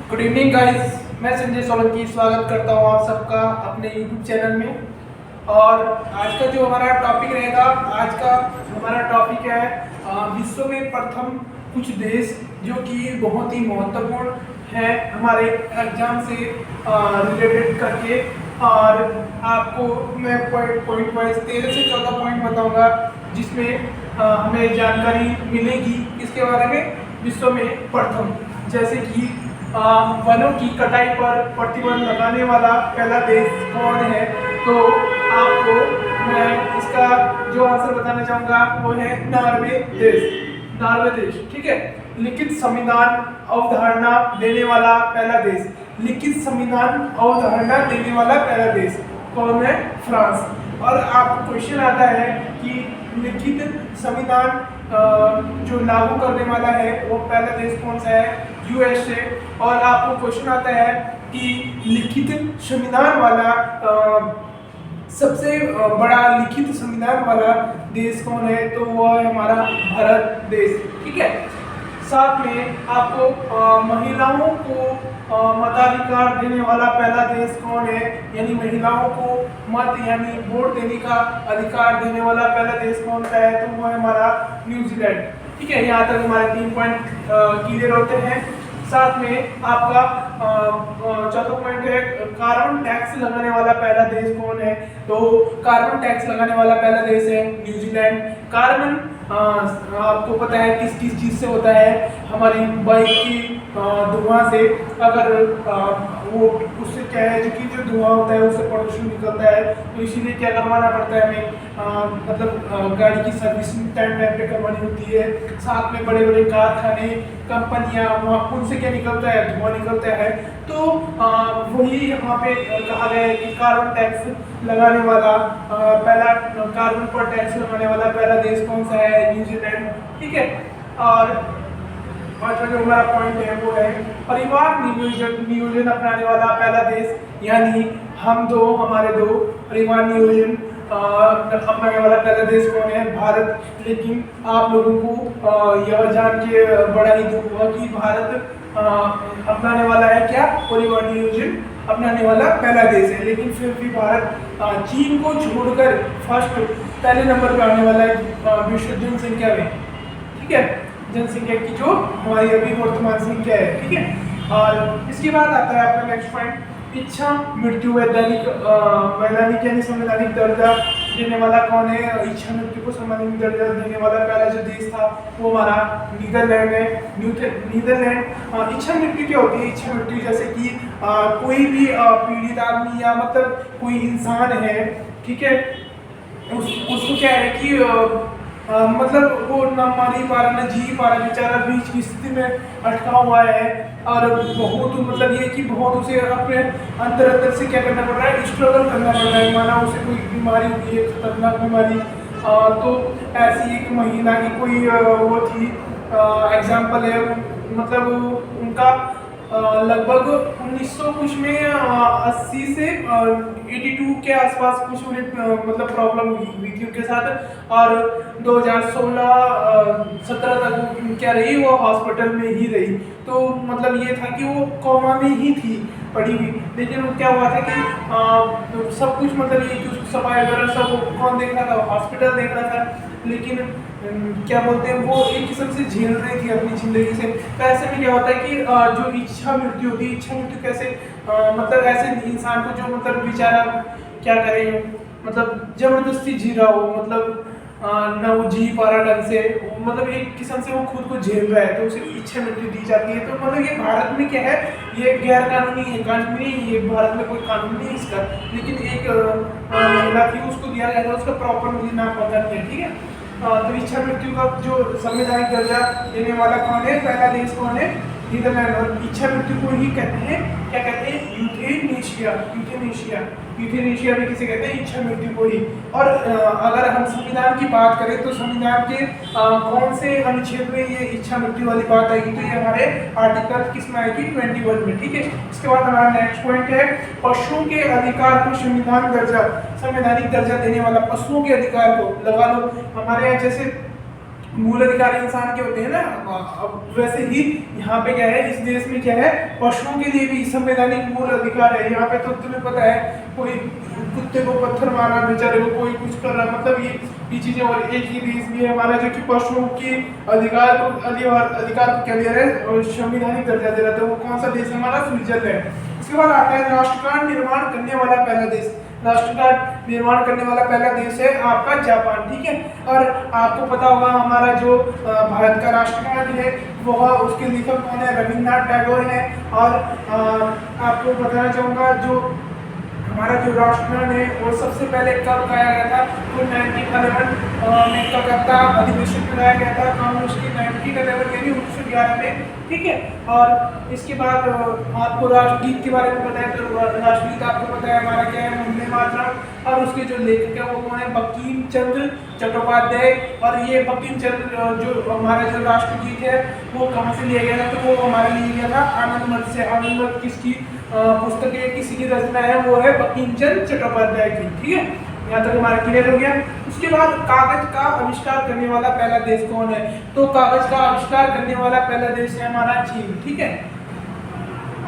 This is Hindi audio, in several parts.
गुड इवनिंग गाइस, मैं संजय सोलंकी स्वागत करता हूँ आप सबका अपने यूट्यूब चैनल में। और आज का जो हमारा टॉपिक रहेगा, आज का हमारा टॉपिक है विश्व में प्रथम कुछ देश जो कि बहुत ही महत्वपूर्ण है हमारे एग्जाम से रिलेटेड करके। और आपको मैं पॉइंट वाइज 13 से 14 पॉइंट बताऊंगा जिसमें हमें जानकारी मिलेगी इसके बारे में। विश्व में प्रथम, जैसे कि वनों की कटाई पर प्रतिबंध लगाने वाला पहला देश कौन है, तो आपको मैं इसका जो आंसर बताना चाहूंगा वो है नॉर्वे देश। नॉर्वे देश, ठीक है। लिखित संविधान अवधारणा देने वाला पहला देश, लिखित संविधान अवधारणा देने वाला पहला देश कौन है? फ्रांस। और आपको क्वेश्चन आता है कि लिखित संविधान जो लागू करने वाला है वो पहला देश कौन सा है? यूएसए। और आपको क्वेश्चन आता है कि लिखित संविधान वाला सबसे बड़ा लिखित संविधान वाला देश कौन है, तो वो है हमारा भारत देश, ठीक है। साथ में आपको महिलाओं को मताधिकार देने वाला पहला देश कौन है, यानी महिलाओं को मत यानी वोट देने का अधिकार देने वाला पहला देश कौन सा है, तो वो है हमारा न्यूजीलैंड, ठीक है। यहाँ तक हमारे 3 पॉइंट क्लियर होते हैं। साथ में आपका चौथा पॉइंट है कार्बन टैक्स लगाने वाला पहला देश कौन है, तो कार्बन टैक्स लगाने वाला पहला देश है न्यूजीलैंड। कार्बन आपको पता है किस किस चीज़ से होता है? हमारी बाइक की धुआं से। अगर वो उससे क्या है जो धुआं होता है उससे प्रदूषण निकलता है, तो इसीलिए क्या करवाना पड़ता है हमें, मतलब गाड़ी की सर्विसिंग टाइम पे करवानी होती है। साथ में बड़े बड़े कारखाने, कंपनियां, वहाँ उनसे क्या निकलता है? धुआं निकलता है। तो वही यहाँ पे कहा गया है कि कार्बन टैक्स लगाने वाला पहला कार्बन पर टैक्स लगाने वाला पहला देश कौन सा है? न्यूजीलैंड, ठीक है। और पांचवा जो हमारा पॉइंट है वो है परिवार नियोजन अपनाने वाला पहला देश, यानी हमारे दो परिवार नियोजन अपनाने वाला पहला देश कौन है? भारत। लेकिन आप लोगों को यह जान के बड़ा ही दुख हुआ कि भारत अपनाने वाला है क्या? परिवार नियोजन अपनाने वाला पहला देश है। लेकिन फिर भी भारत चीन को छोड़कर पहले नंबर पर आने वाला है विश्व जनसंख्या में, ठीक है। जनसंख्या की जो हमारी अभी वर्तमान संख्या है, ठीक है। और इसके बाद आता है आपका नेक्स्ट पॉइंट, इच्छा मृत्यु वैधानिक यानी संवैधानिक दर्जा देने वाला कौन है? इच्छा मृत्यु को संवैधानिक दर्जा देने वाला पहला जो देश था वो हमारा नीदरलैंड है। नीदरलैंड। इच्छा मृत्यु क्या होती है? इच्छा मृत्यु जैसे कि कोई भी पीड़ित आदमी या मतलब कोई इंसान है, ठीक है, उसको क्या है कि मतलब वो न मर ही पा रहा, न जी ही पा रहा, बेचारा बीच की स्थिति में अटका हुआ है। और बहुत मतलब ये कि बहुत उसे अपने अंदर से क्या करना पड़ रहा है? स्ट्रगल करना पड़ रहा है। माना उसे कोई बीमारी हुई है, खतरनाक बीमारी, तो ऐसी एक महिला की कोई वो थी, एग्जाम्पल है, मतलब उनका लगभग 1900 कुछ में 80 से 82 के आसपास कुछ उन्हें मतलब प्रॉब्लम हुई थी उनके साथ। और 2016-17 तक वो क्या रही? वो हॉस्पिटल में ही रही। तो मतलब ये था कि वो कोमा में ही थी पड़ी हुई। लेकिन वो क्या हुआ था कि तो सब कुछ मतलब ये कि उसको सफाई वगैरह सब कौन देख रहा था? हॉस्पिटल देख रहा था। लेकिन क्या बोलते हैं, वो एक किस्म से झेल रही थी अपनी जिंदगी से। तो ऐसे में क्या होता है कि जो इच्छा मृत्यु होती है, इच्छा मृत्यु कैसे मतलब ऐसे इंसान को जो मतलब बेचारा क्या करे, मतलब जबरदस्ती जी रहा हो, मतलब ना वो जी पा रहा ढंग से, मतलब एक किस्म से वो खुद को झेल रहा है, तो उसे इच्छा मृत्यु दी जाती है। तो मतलब ये भारत में क्या है, ये गैर कानूनी है, कानूनी ये भारत में कोई कानून नहीं है इसका। लेकिन एक महिला थी, उसको दिया गया था, उसका प्रॉपर मुझे नाम पता नहीं है, ठीक है। तो इच्छा मृत्यु का जो संवैधानिक दर्जा देने वाला कौन है? पहला देश कौन है? नीदरलैंड। और इच्छा मृत्यु को ही कहते हैं, क्या कहते हैं? यूथेनेशिया। यूथेनेशिया, यूथेनेशिया भी किसे कहते हैं? इच्छा मृत्यु को ही। और अगर हम संविधान की बात करें तो संविधान के कौन से अनुच्छेद में ये इच्छा मृत्यु वाली बात आएगी? तो ये हमारे आर्टिकल किस में आएगी? 21 में, ठीक है। इसके बाद हमारा नेक्स्ट पॉइंट है पशुओं के अधिकार को संवैधानिक दर्जा देने वाला, पशुओं के अधिकार को लगा लो। हमारे यहाँ जैसे मूल अधिकार इंसान के होते हैं ना, अब वैसे ही यहाँ पे क्या है, इस देश में क्या है, पशुओं के लिए भी संवैधानिक मूल अधिकार है। यहाँ पे तो तुम्हें पता है, कोई कुत्ते को पत्थर मारा बेचारे को, कोई कुछ कर रहा, मतलब ये चीजें। और एक ही देश भी है हमारा जो कि पशुओं के अधिकार को क्या दे रहा है, और संवैधानिक दर्जा दे रहा है। तो वो कौन सा देश है हमारा, स्विट्जरलैंड। इसके बाद आता है राष्ट्रगान निर्माण करने वाला पहला देश। राष्ट्रगान निर्माण करने वाला पहला देश है आपका जापान, ठीक है। और आपको पता होगा हमारा जो भारत का राष्ट्रगान है वह, उसके लेखक कौन है, रविन्द्रनाथ टैगोर है। और आपको बताना चाहूँगा जो हमारा जो राष्ट्रगान है वो सबसे पहले कब गाया गया था, तो 1911 में कलकत्ता अधिवेशन में गाया गया था, कांग्रेस की 1911 यानी 1911 में, ठीक है। और इसके बाद आपको राष्ट्रगीत के बारे में पता है, तो राष्ट्रगीत आपको पता है हमारा क्या है, वंदे मातरम। और उसके जो लेखक है वो कौन है, बंकिम चंद्र चट्टोपाध्याय। और ये बंकिम चंद्र जो हमारा जो राष्ट्रगीत है वो कहाँ से लिया गया था, तो वो हमारे लिए गया था आनंद मठ से। आनंद मठ किसकी पुस्तक है, किसी की रचना है, वो है बंकिम चंद्र चट्टोपाध्याय की, ठीक है। यहाँ तक हमारा क्लियर हो गया। उसके बाद कागज का आविष्कार करने वाला पहला देश कौन है, तो कागज का आविष्कार करने वाला पहला देश है हमारा चीन, ठीक है।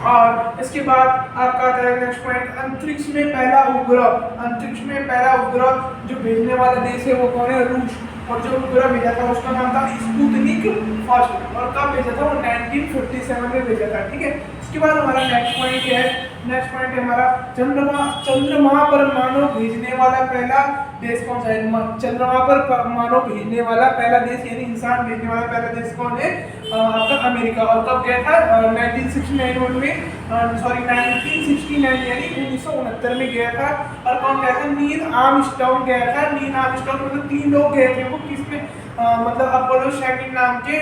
और इसके बाद आपका आता है नेक्स्ट पॉइंट, अंतरिक्ष में पहला उपग्रह। अंतरिक्ष में पहला उपग्रह जो भेजने वाला देश है वो कौन है, रूस। और जो उपग्रह भेजा था उसका नाम था स्पुतनिक फर्स्ट। और कब भेजा था, वो 1957 में भेजा था, ठीक है। इसके बाद हमारा नेक्स्ट पॉइंट क्या है, नेक्स्ट पॉइंट है हमारा चंद्रमा पर मानव भेजने वाला पहला देश कौन सा है। चंद्रमा पर मानव भेजने वाला पहला देश यानी इंसान भेजने वाला पहला देश कौन है, आपका अमेरिका। और कब गया था, 1969 में, सॉरी 1969 यानी 1969 में गया था। और कौन गया था, नील आर्मस्ट्रांग गया था। नील आर्मस्ट्रांग मतलब 3 लोग गए थे, वो किसमें, मतलब अपोलो 7 नाम के,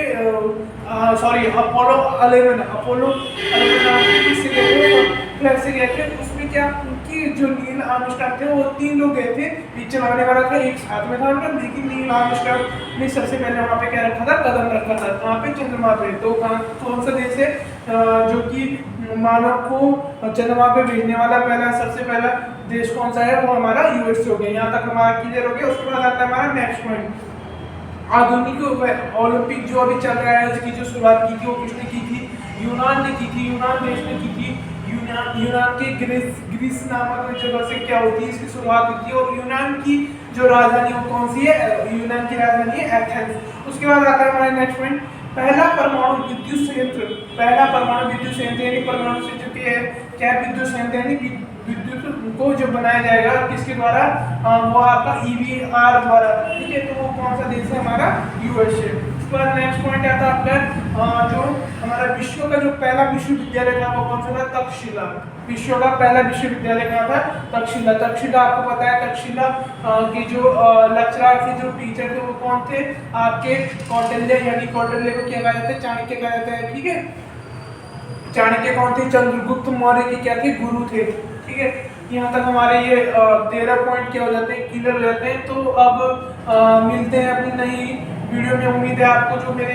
सॉरी अपोलो 11 नाम के किससे गए थे, फ्लाइट से गए थे। उसमें क्या कि जो नील आर्मस्ट्रांग थे वो 3 लोग गए थे, बीच चलाने वाला था एक साथ में था उनका, लेकिन नील आर्मस्ट्रांग ने सबसे पहले वहाँ पे क्या रखा था, कदम रखा था वहाँ पे चंद्रमा पे। तो कौन सा देश है जो कि मानव को चंद्रमा पे भेजने वाला पहला, सबसे पहला देश कौन सा है, वो हमारा यूएस हो गया। यहाँ तक हमारा क्लियर हो गया। उसके बाद आता है हमारा नेक्स्ट पॉइंट, आधुनिक ओलंपिक जो अभी चल रहा है उसकी जो शुरुआत की थी वो किसने की थी, यूनान ने की थी, यूनान देश ने की थी। यूनान के ग्रीस नामक जगह से क्या होती है, इसकी शुरुआत होती है। और यूनान की जो राजधानी वो कौन सी है, यूनान की राजधानी है एथेंस। उसके बाद आता है हमारा नेक्स्ट पॉइंट, पहला परमाणु विद्युत संयंत्र। पहला परमाणु विद्युत संयंत्र यानी परमाणु से जो कि है क्या, विद्युत संयंत्र यानी विद्युत को जो बनाया जाएगा किसके द्वारा, वो आपका EVR द्वारा, ठीक है। तो वो कौन सा देश है हमारा, यूएसए। इसके बाद नेक्स्ट पॉइंट आता है आपका जो हमारा विश्व का जो पहला विश्वविद्यालय था वो कौन सा था, तक्षशिला। विश्व का पहला विश्वविद्यालय कहाँ था, तक्षशिला। तक्षशिला आपको पता है, तक्षशिला के जो लेक्चरर थे, जो टीचर थे वो कौन थे, आपके कौटिल्य, यानी कौटिल्य को क्या कहा जाता है, चाणक्य कहा जाता है, ठीक है। चाणक्य कौन थे, चंद्रगुप्त मौर्य के क्या थे, गुरु थे, ठीक है। यहाँ तक हमारे ये 13 पॉइंट क्या हो जाते हैं, क्लियर हो जाते हैं। तो अब मिलते हैं अपनी नई वीडियो में। उम्मीद है आपको जो मेरे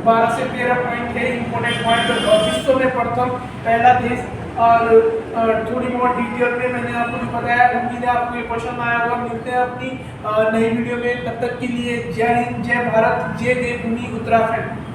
12 से 13 पॉइंट है, इंपॉर्टेंट पॉइंट, विश्व में प्रथम पहला देश और थोड़ी बहुत डिटेल में मैंने आपको जो बताया, उम्मीद है आपको ये पसंद आया होगा। मिलते हैं अपनी नई वीडियो में, तब तक के लिए जय हिंद, जय भारत, जय देवभूमि उत्तराखंड।